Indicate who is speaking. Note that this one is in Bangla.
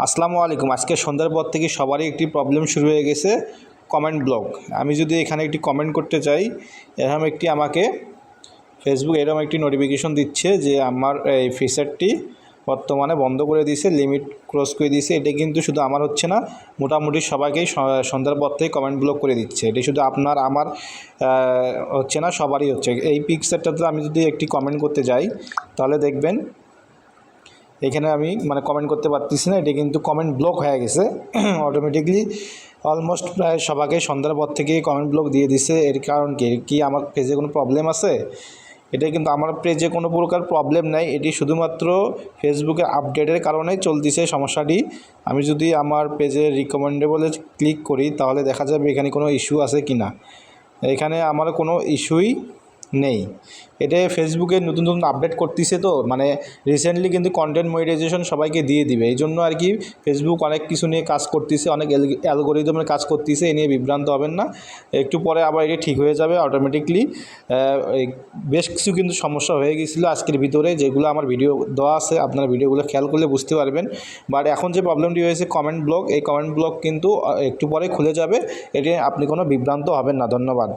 Speaker 1: আসসালামু আলাইকুম। আজকে সন্ধ্যার পর থেকে সবারই একটি প্রবলেম শুরু হয়ে গেছে, কমেন্ট ব্লক। আমি যদি এখানে একটি কমেন্ট করতে চাই, এরকম একটি আমাকে ফেসবুক এরকম একটি নোটিফিকেশন দিচ্ছে যে আমার এই ফিচারটি বর্তমানে বন্ধ করে দিয়েছে, লিমিট ক্রস করে দিয়েছে। এটা কিন্তু শুধু আমার হচ্ছে না, মোটামুটি সবাইকেই সন্ধ্যার পর থেকে কমেন্ট ব্লক করে দিচ্ছে। এটি শুধু আপনার আমার হচ্ছে না, সবারই হচ্ছে। এই পিকচারটাতে আমি যদি একটি কমেন্ট করতে যাই, তাহলে দেখবেন এখানে আমি কমেন্ট করতে পারতেছি না। এটা কিন্তু কমেন্ট ব্লক হয়ে গেছে অটোমেটিকলি। অলমোস্ট প্রায় সবাইকে সন্ধ্যার পর থেকে কমেন্ট ব্লক দিয়ে দিছে। এর কারণ কি আমার পেজে কোনো প্রবলেম আছে? এটা কিন্তু আমার পেজে কোনো প্রকার প্রবলেম নাই, এটি শুধুমাত্র ফেসবুকের আপডেটের কারণেই চলতেছে সমস্যাটি। আমি যদি আমার পেজের রিকমেন্ডেবলে ক্লিক করি, তাহলে দেখা যাবে এখানে কোনো ইস্যু আছে কি না। এখানে আমার কোনো ইস্যুই নেই। এটা ফেসবুকে নতুন নতুন আপডেট করতেছে, তো রিসেন্টলি কিন্তু কন্টেন্ট মনিটাইজেশন সবাইকে দিয়ে দিবে। এই জন্য আর কি ফেসবুক অনেক কিছু নিয়ে কাজ করতেছে, অনেক অ্যালগোরিদমের কাজ করতেছে। এ নিয়ে বিভ্রান্ত হবেন না, একটু পরে আবার এটি ঠিক হয়ে যাবে অটোমেটিকলি। বেশ কিছু কিন্তু সমস্যা হয়ে গিয়েছিলো আজকের ভিতরে, যেগুলো আমার ভিডিও দেওয়া আছে, আপনারা ভিডিওগুলো খেয়াল করলে বুঝতে পারবেন। বাট এখন যে প্রবলেমটি হয়েছে কমেন্ট ব্লক, এই কমেন্ট ব্লক কিন্তু একটু পরে খুলে যাবে। এটি আপনি কোনো বিভ্রান্ত হবেন না। ধন্যবাদ।